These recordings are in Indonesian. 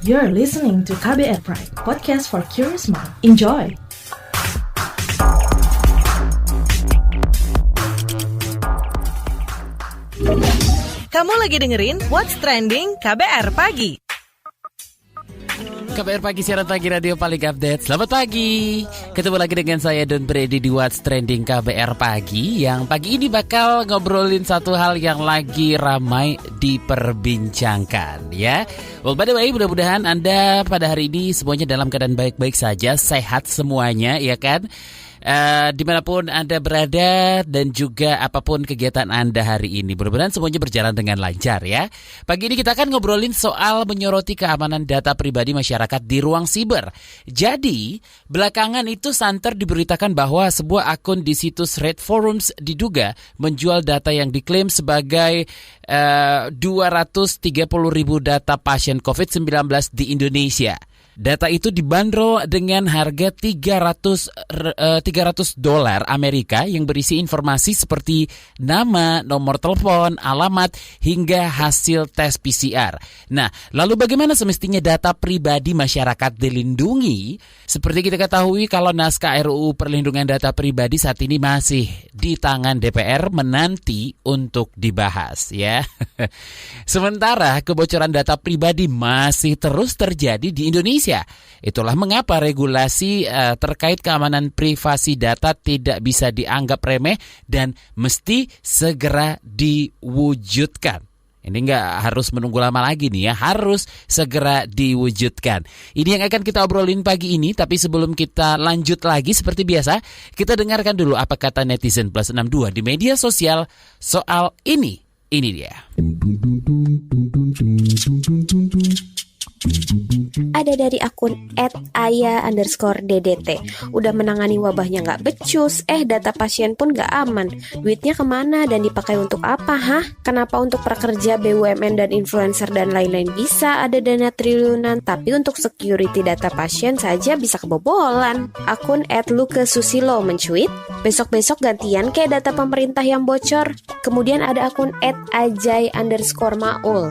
You're listening to KBR Pride, podcast for curious mind. Enjoy! Kamu lagi dengerin What's Trending KBR Pagi. KBR Pagi, siaran pagi radio paling update. Selamat pagi. Ketemu lagi dengan saya Don Brady di What's Trending KBR Pagi. Yang pagi ini bakal ngobrolin satu hal yang lagi ramai diperbincangkan ya. Well, by the way, mudah-mudahan Anda pada hari ini semuanya dalam keadaan baik-baik saja, sehat semuanya ya kan. Dimanapun Anda berada dan juga apapun kegiatan Anda hari ini, mudah-mudahan semuanya berjalan dengan lancar ya. Pagi ini kita akan ngobrolin soal menyoroti keamanan data pribadi masyarakat di ruang siber. Jadi, belakangan itu santer diberitakan bahwa sebuah akun di situs Reddit Forums diduga menjual data yang diklaim sebagai 230.000 data pasien COVID-19 di Indonesia. Data itu dibanderol dengan harga $300 Amerika yang berisi informasi seperti nama, nomor telepon, alamat, hingga hasil tes PCR. Nah, lalu bagaimana semestinya data pribadi masyarakat dilindungi? Seperti kita ketahui kalau naskah RUU Perlindungan Data Pribadi saat ini masih di tangan DPR menanti untuk dibahas ya. Sementara kebocoran data pribadi masih terus terjadi di Indonesia. Itulah mengapa regulasi terkait keamanan privasi data tidak bisa dianggap remeh dan mesti segera diwujudkan. Ini nggak harus menunggu lama lagi nih ya, harus segera diwujudkan. Ini yang akan kita obrolin pagi ini, tapi sebelum kita lanjut lagi seperti biasa, kita dengarkan dulu apa kata netizen plus 62 di media sosial soal ini. Ini dia. Ada dari akun @aya_DDT. Udah menangani wabahnya gak becus, data pasien pun gak aman. Duitnya kemana dan dipakai untuk apa, hah? Kenapa untuk prakerja, BUMN dan influencer dan lain-lain bisa ada dana triliunan, tapi untuk security data pasien saja bisa kebobolan? Akun @lukesusilo mencuit, besok-besok gantian kayak data pemerintah yang bocor. Kemudian ada akun @ajay_maul.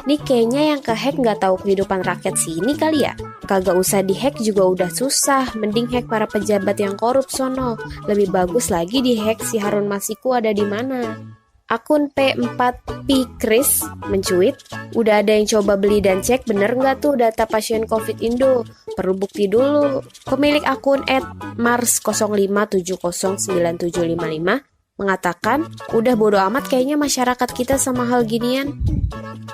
Nih kayaknya yang kehack gak tahu kehidupan rakyat sini kali ya. Kagak usah dihack juga udah susah, mending hack para pejabat yang korup sono. Lebih bagus lagi dihack si Harun Masiku ada di mana. Akun P4P Chris mencuit, udah ada yang coba beli dan cek bener nggak tuh data pasien COVID Indo? Perlu bukti dulu. Pemilik akun @mars05709755 mengatakan, udah bodo amat kayaknya masyarakat kita sama hal ginian.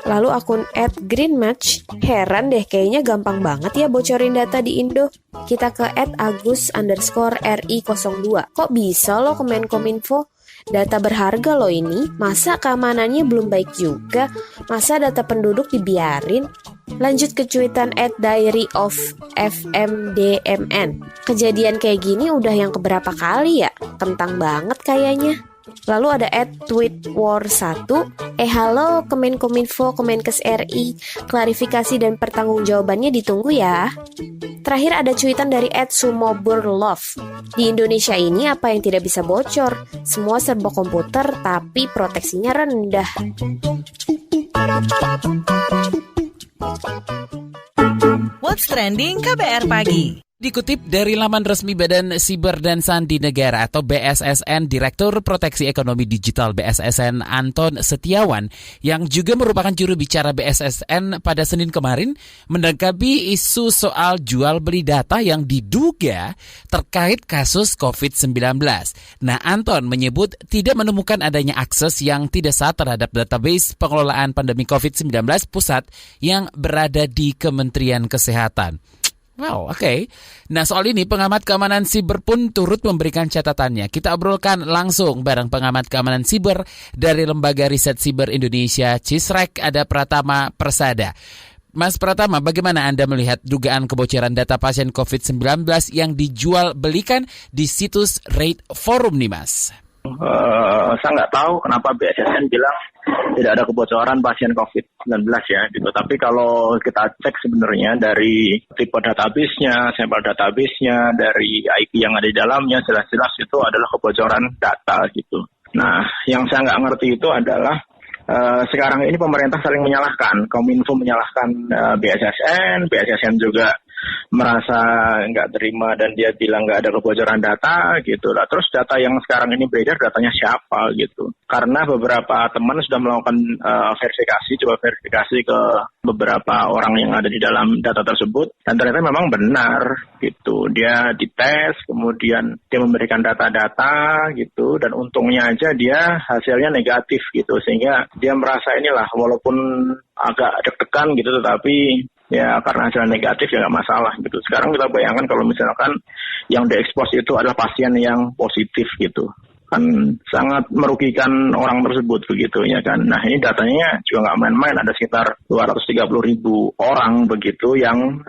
Lalu akun @greenmatch, heran deh kayaknya gampang banget ya bocorin data di Indo. Kita ke @agus_ri02. Kok bisa lo ke Menkominfo? Data berharga lo ini, masa keamanannya belum baik juga? Masa data penduduk dibiarin? Lanjut ke cuitan @diaryofmdmn. Kejadian kayak gini udah yang keberapa kali ya? Kentang banget kayaknya. Lalu ada @tweetwar1, halo Kemenkominfo, Kemenkes RI, klarifikasi dan pertanggungjawabannya ditunggu ya. Terakhir ada cuitan dari @sumoburlove. Di Indonesia ini apa yang tidak bisa bocor? Semua serba komputer tapi proteksinya rendah. What's Trending KBR Pagi. Dikutip dari laman resmi Badan Siber dan Sandi Negara atau BSSN, Direktur Proteksi Ekonomi Digital BSSN Anton Setiawan, yang juga merupakan juru bicara BSSN pada Senin kemarin, menanggapi isu soal jual beli data yang diduga terkait kasus COVID-19. Nah, Anton menyebut tidak menemukan adanya akses yang tidak sah terhadap database pengelolaan pandemi COVID-19 pusat yang berada di Kementerian Kesehatan. Wow, oke. Nah, soal ini pengamat keamanan siber pun turut memberikan catatannya. Kita obrolkan langsung bareng pengamat keamanan siber dari Lembaga Riset Siber Indonesia, CISREC, ada Pratama Persada. Mas Pratama, bagaimana Anda melihat dugaan kebocoran data pasien COVID-19 yang dijual belikan di situs Reddit Forum nih, Mas? Saya nggak tahu kenapa BSSN bilang tidak ada kebocoran pasien COVID-19 ya gitu. Tapi kalau kita cek sebenarnya dari tipe database-nya, sampel database-nya, dari IP yang ada di dalamnya, jelas-jelas itu adalah kebocoran data gitu. Nah, yang saya nggak ngerti itu adalah sekarang ini pemerintah saling menyalahkan. Kominfo menyalahkan BSSN juga merasa nggak terima dan dia bilang nggak ada kebocoran data gitu lah. Terus data yang sekarang ini beredar datanya siapa gitu? Karena beberapa teman sudah melakukan verifikasi ke beberapa orang yang ada di dalam data tersebut dan ternyata memang benar gitu. Dia dites, kemudian dia memberikan data-data gitu dan untungnya aja dia hasilnya negatif gitu sehingga dia merasa inilah walaupun agak deg-degan gitu tetapi ya karena hasil negatif ya nggak masalah gitu. Sekarang kita bayangkan kalau misalkan yang diekspos itu adalah pasien yang positif gitu. Kan sangat merugikan orang tersebut begitu ya kan. Nah ini datanya juga nggak main-main, ada sekitar 230.000 orang begitu yang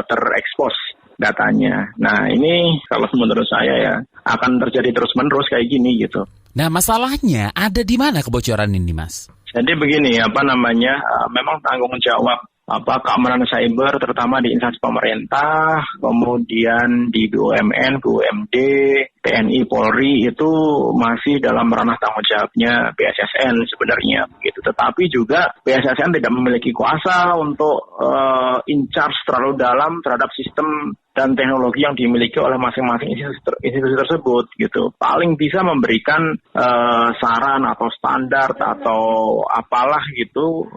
terekspos datanya. Nah ini kalau menurut saya ya akan terjadi terus-menerus kayak gini gitu. Nah masalahnya ada di mana kebocoran ini Mas? Jadi begini memang tanggung jawab keamanan cyber terutama di instansi pemerintah, kemudian di BUMN, BUMD, TNI, Polri itu masih dalam ranah tanggung jawabnya BSSN sebenarnya begitu. Tetapi juga BSSN tidak memiliki kuasa untuk in charge terlalu dalam terhadap sistem dan teknologi yang dimiliki oleh masing-masing institusi tersebut gitu. Paling bisa memberikan saran atau standar atau apalah gitu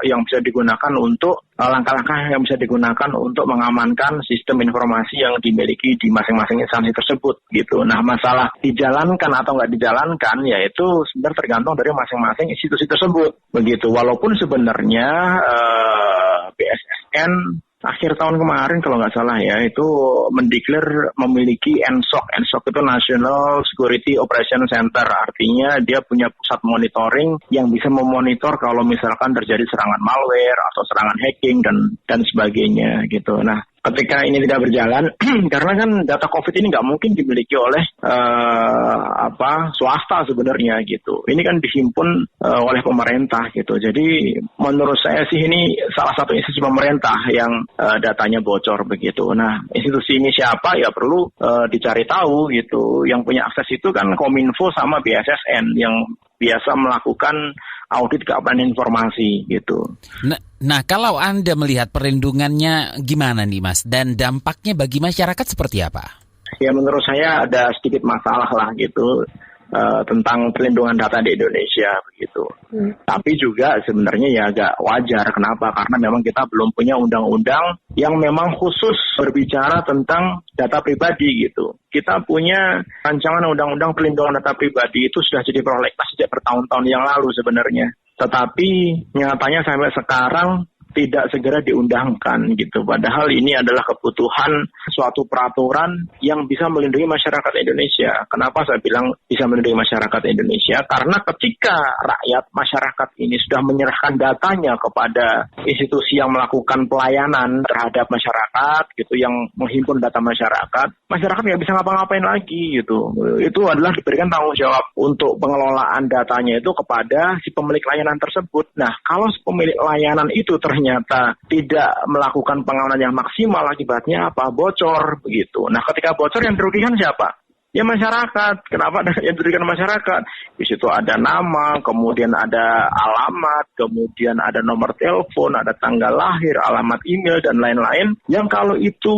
yang bisa digunakan untuk langkah-langkah yang bisa digunakan untuk mengamankan sistem informasi yang dimiliki di masing-masing instansi tersebut gitu. Nah masalah dijalankan atau nggak dijalankan yaitu sebenarnya tergantung dari masing-masing institusi tersebut begitu. Walaupun sebenarnya BSSN akhir tahun kemarin kalau nggak salah ya itu mendeklar memiliki NSOC. NSOC itu National Security Operation Center, artinya dia punya pusat monitoring yang bisa memonitor kalau misalkan terjadi serangan malware atau serangan hacking dan sebagainya gitu. Nah ketika ini tidak berjalan karena kan data COVID ini nggak mungkin dimiliki oleh swasta sebenarnya gitu. Ini kan dihimpun oleh pemerintah gitu. Jadi menurut saya sih ini salah satu institusi pemerintah yang datanya bocor begitu. Nah institusi ini siapa ya perlu dicari tahu gitu. Yang punya akses itu kan Kominfo sama BSSN yang biasa melakukan audit keamanan informasi gitu. Nah, kalau Anda melihat perlindungannya gimana nih Mas? Dan dampaknya bagi masyarakat seperti apa? Ya menurut saya ada sedikit masalah lah gitu tentang perlindungan data di Indonesia begitu. Tapi juga sebenarnya ya agak wajar. Kenapa? Karena memang kita belum punya undang-undang yang memang khusus berbicara tentang data pribadi gitu. Kita punya rancangan undang-undang perlindungan data pribadi itu sudah jadi prolegnas sejak bertahun-tahun yang lalu sebenarnya. Tetapi nyatanya sampai sekarang tidak segera diundangkan gitu. Padahal ini adalah kebutuhan suatu peraturan yang bisa melindungi masyarakat Indonesia. Kenapa saya bilang bisa melindungi masyarakat Indonesia? Karena ketika masyarakat ini sudah menyerahkan datanya kepada institusi yang melakukan pelayanan terhadap masyarakat gitu, yang menghimpun data masyarakat nggak bisa ngapa-ngapain lagi gitu. Itu adalah diberikan tanggung jawab untuk pengelolaan datanya itu kepada si pemilik layanan tersebut. Nah, kalau si pemilik layanan itu ternyata tidak melakukan pengamanan yang maksimal, akibatnya apa? Bocor begitu. Nah, ketika bocor yang dirugikan siapa? Ya masyarakat. Kenapa yang dirugikan masyarakat? Di situ ada nama, kemudian ada alamat, kemudian ada nomor telepon, ada tanggal lahir, alamat email dan lain-lain. Yang kalau itu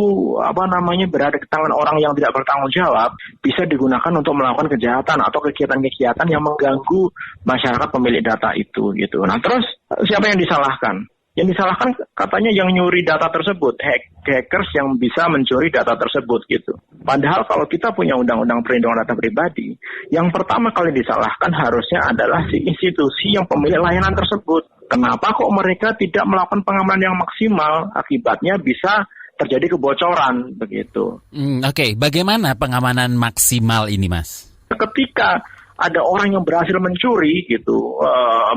berada di tangan orang yang tidak bertanggung jawab, bisa digunakan untuk melakukan kejahatan atau kegiatan-kegiatan yang mengganggu masyarakat pemilik data itu gitu. Nah, terus siapa yang disalahkan? Yang disalahkan katanya yang nyuri data tersebut, hackers yang bisa mencuri data tersebut gitu. Padahal kalau kita punya undang-undang perlindungan data pribadi, yang pertama kali disalahkan harusnya adalah si institusi yang pemilik layanan tersebut. Kenapa kok mereka tidak melakukan pengamanan yang maksimal? Akibatnya bisa terjadi kebocoran begitu. Oke. Bagaimana pengamanan maksimal ini, Mas? Ketika ada orang yang berhasil mencuri gitu,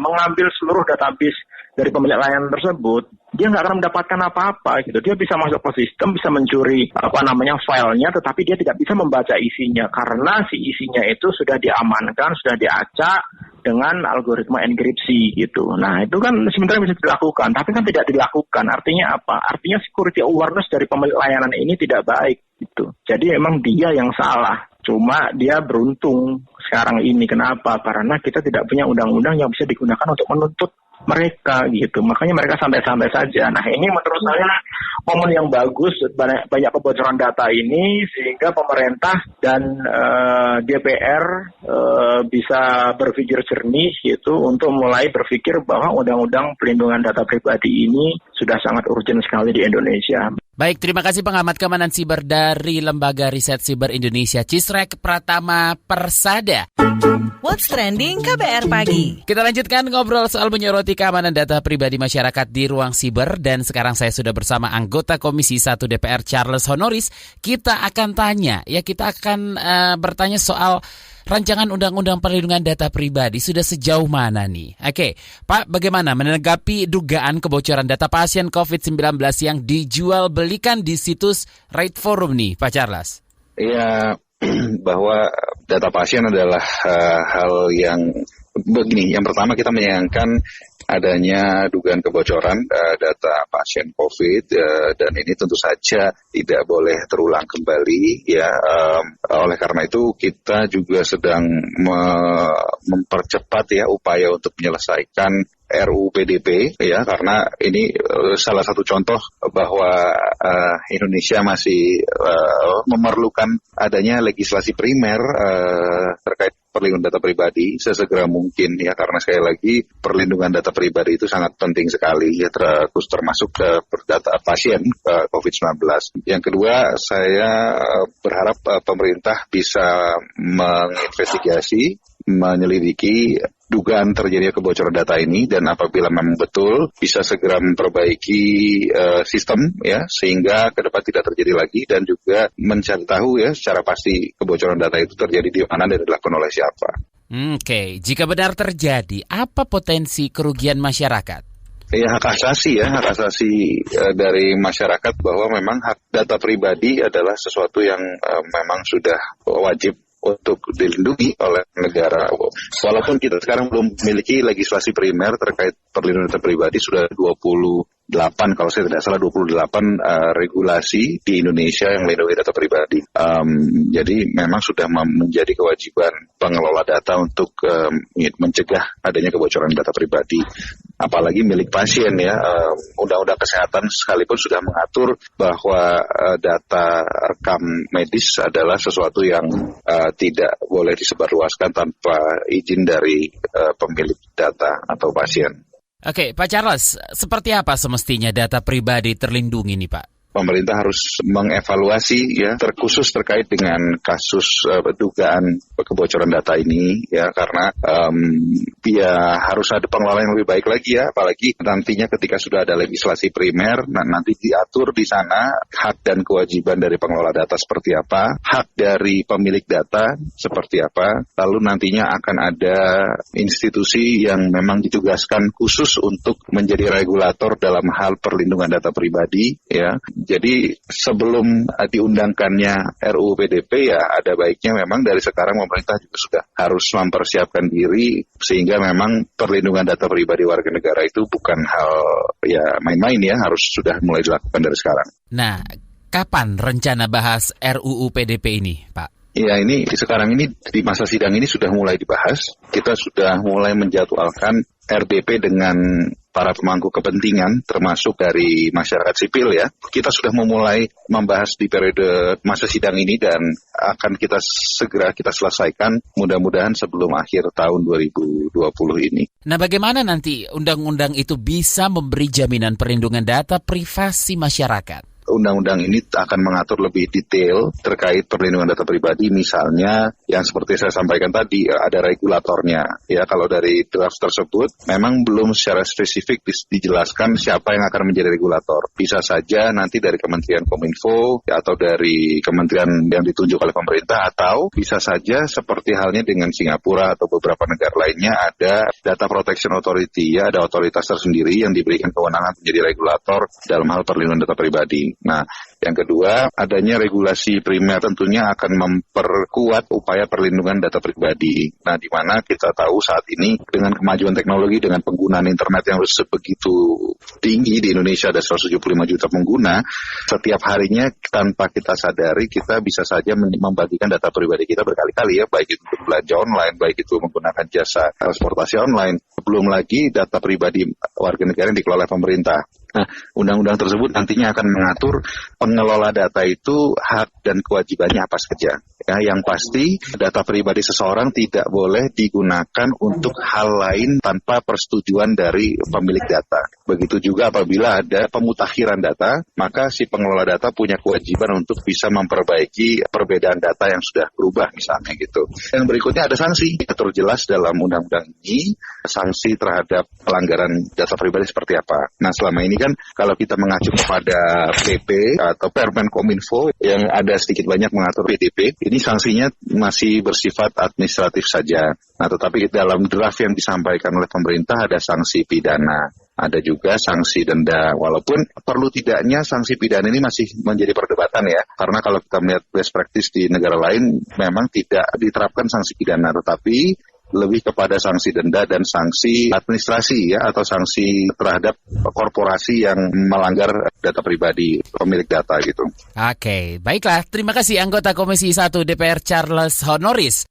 mengambil seluruh database dari pemilik layanan tersebut, dia nggak akan mendapatkan apa-apa gitu. Dia bisa masuk ke sistem, bisa mencuri filenya, tetapi dia tidak bisa membaca isinya karena si isinya itu sudah diamankan, sudah diacak dengan algoritma enkripsi gitu. Nah, itu kan sebenarnya bisa dilakukan, tapi kan tidak dilakukan. Artinya apa? Artinya security awareness dari pemilik layanan ini tidak baik. gitu. Jadi emang dia yang salah. Cuma dia beruntung sekarang ini. Kenapa? Karena kita tidak punya undang-undang yang bisa digunakan untuk menuntut mereka gitu. Makanya mereka santai-santai saja. Nah, ini menurut saya momen yang bagus, banyak kebocoran data ini sehingga pemerintah dan DPR bisa berpikir jernih gitu untuk mulai berpikir bahwa undang-undang perlindungan data pribadi ini sudah sangat urgent sekali di Indonesia. Baik, terima kasih pengamat keamanan siber dari Lembaga Riset Siber Indonesia, Cisrek Pratama Persada. What's Trending KBR Pagi. Kita lanjutkan ngobrol soal menyoroti keamanan data pribadi masyarakat di ruang siber. Dan sekarang saya sudah bersama anggota Komisi 1 DPR Charles Honoris. Kita akan bertanya soal rancangan Undang-Undang Perlindungan Data Pribadi sudah sejauh mana nih? Oke, Pak, bagaimana menanggapi dugaan kebocoran data pasien COVID-19 yang dijual belikan di situs Right Forum nih, Pak Charles? Ya, bahwa data pasien adalah hal yang begini. Yang pertama, kita menyayangkan adanya dugaan kebocoran data pasien COVID dan ini tentu saja tidak boleh terulang kembali ya. Oleh karena itu kita juga sedang mempercepat ya upaya untuk menyelesaikan RUU PDP ya, karena ini salah satu contoh bahwa Indonesia masih memerlukan adanya legislasi primer terkait perlindungan data pribadi sesegera mungkin ya, karena sekali lagi perlindungan data pribadi itu sangat penting sekali ya, termasuk data pasien COVID-19. Yang kedua, saya berharap pemerintah bisa menginvestigasi, menyelidiki dugaan terjadinya kebocoran data ini, dan apabila memang betul bisa segera memperbaiki sistem ya, sehingga ke depan tidak terjadi lagi, dan juga mencari tahu ya secara pasti kebocoran data itu terjadi di mana dan dilakukan oleh siapa. Oke, jika benar terjadi, apa potensi kerugian masyarakat? Ya, hak asasi dari masyarakat, bahwa memang hak data pribadi adalah sesuatu yang memang sudah wajib untuk dilindungi oleh negara. Walaupun kita sekarang belum memiliki legislasi primer terkait perlindungan data pribadi, sudah 28 kalau saya tidak salah 28 regulasi di Indonesia yang melindungi data pribadi. Jadi memang sudah menjadi kewajiban pengelola data untuk mencegah adanya kebocoran data pribadi. Apalagi milik pasien ya. Undang-undang kesehatan sekalipun sudah mengatur bahwa data rekam medis adalah sesuatu yang tidak boleh disebarluaskan tanpa izin dari pemilik data atau pasien. Oke, Pak Charles, seperti apa semestinya data pribadi terlindungi nih, Pak? Pemerintah harus mengevaluasi ya, terkhusus terkait dengan kasus dugaan kebocoran data ini ya, karena ya harus ada pengelolaan yang lebih baik lagi ya, apalagi nantinya ketika sudah ada legislasi primer, nanti diatur di sana hak dan kewajiban dari pengelola data seperti apa, hak dari pemilik data seperti apa, lalu nantinya akan ada institusi yang memang ditugaskan khusus untuk menjadi regulator dalam hal perlindungan data pribadi ya. Jadi sebelum diundangkannya RUU PDP ya, ada baiknya memang dari sekarang pemerintah juga sudah harus mempersiapkan diri, sehingga memang perlindungan data pribadi warga negara itu bukan hal ya main-main ya, harus sudah mulai dilakukan dari sekarang. Nah, kapan rencana bahas RUU PDP ini, Pak? Ya, ini sekarang ini di masa sidang ini sudah mulai dibahas. Kita sudah mulai menjadwalkan RDP dengan para pemangku kepentingan, termasuk dari masyarakat sipil ya. Kita sudah memulai membahas di periode masa sidang ini, dan akan segera kita selesaikan mudah-mudahan sebelum akhir tahun 2020 ini. Nah, bagaimana nanti undang-undang itu bisa memberi jaminan perlindungan data privasi masyarakat? Undang-undang ini akan mengatur lebih detail terkait perlindungan data pribadi, misalnya yang seperti saya sampaikan tadi, ada regulatornya. Ya, kalau dari draft tersebut memang belum secara spesifik dijelaskan siapa yang akan menjadi regulator. Bisa saja nanti dari Kementerian Kominfo ya, atau dari kementerian yang ditunjuk oleh pemerintah, atau bisa saja seperti halnya dengan Singapura atau beberapa negara lainnya, ada Data Protection Authority, ya, ada otoritas tersendiri yang diberikan kewenangan menjadi regulator dalam hal perlindungan data pribadi. Nah, yang kedua, adanya regulasi primer tentunya akan memperkuat upaya perlindungan data pribadi. Nah, di mana kita tahu saat ini dengan kemajuan teknologi, dengan penggunaan internet yang sebegitu tinggi di Indonesia, ada 175 juta pengguna, setiap harinya tanpa kita sadari kita bisa saja membagikan data pribadi kita berkali-kali ya, baik itu untuk belanja online, baik itu menggunakan jasa transportasi online, belum lagi data pribadi warga negara yang dikelola pemerintah. Nah, undang-undang tersebut nantinya akan mengatur pengelola data itu hak dan kewajibannya apa saja. Ya, yang pasti data pribadi seseorang tidak boleh digunakan untuk hal lain tanpa persetujuan dari pemilik data. Begitu juga apabila ada pemutakhiran data, maka si pengelola data punya kewajiban untuk bisa memperbaiki perbedaan data yang sudah berubah misalnya gitu. Yang berikutnya ada sanksi. Diatur jelas dalam undang-undang ini sanksi terhadap pelanggaran data pribadi seperti apa. Nah, selama ini kan kalau kita mengacu kepada PP atau Permen Kominfo yang ada sedikit banyak mengatur PDP, ini sanksinya masih bersifat administratif saja. Nah, tetapi dalam draft yang disampaikan oleh pemerintah ada sanksi pidana, ada juga sanksi denda. Walaupun perlu tidaknya sanksi pidana ini masih menjadi perdebatan ya, karena kalau kita melihat best practice di negara lain memang tidak diterapkan sanksi pidana, tetapi lebih kepada sanksi denda dan sanksi administrasi ya, atau sanksi terhadap korporasi yang melanggar data pribadi pemilik data gitu. Oke, baiklah. Terima kasih anggota Komisi 1 DPR Charles Honoris.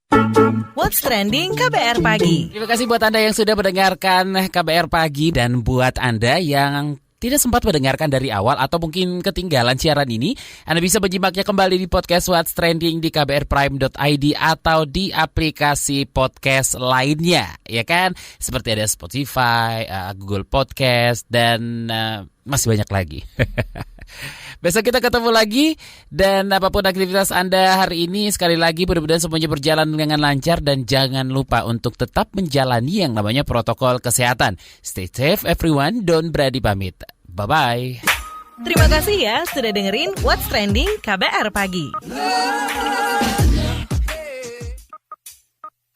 What's Trending KBR Pagi. Terima kasih buat Anda yang sudah mendengarkan KBR Pagi, dan buat Anda yang tidak sempat mendengarkan dari awal atau mungkin ketinggalan siaran ini, Anda bisa menyimaknya kembali di podcast What's Trending di kbrprime.id atau di aplikasi podcast lainnya, ya kan? Seperti ada Spotify, Google Podcast, dan masih banyak lagi. Besok kita ketemu lagi, dan apapun aktivitas Anda hari ini, sekali lagi mudah-mudahan semuanya berjalan dengan lancar, dan jangan lupa untuk tetap menjalani yang namanya protokol kesehatan. Stay safe everyone, don't berani pamit. Bye-bye. Terima kasih ya sudah dengerin What's Trending KBR Pagi.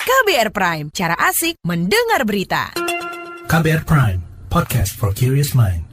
KBR Prime, cara asik mendengar berita. KBR Prime, podcast for curious mind.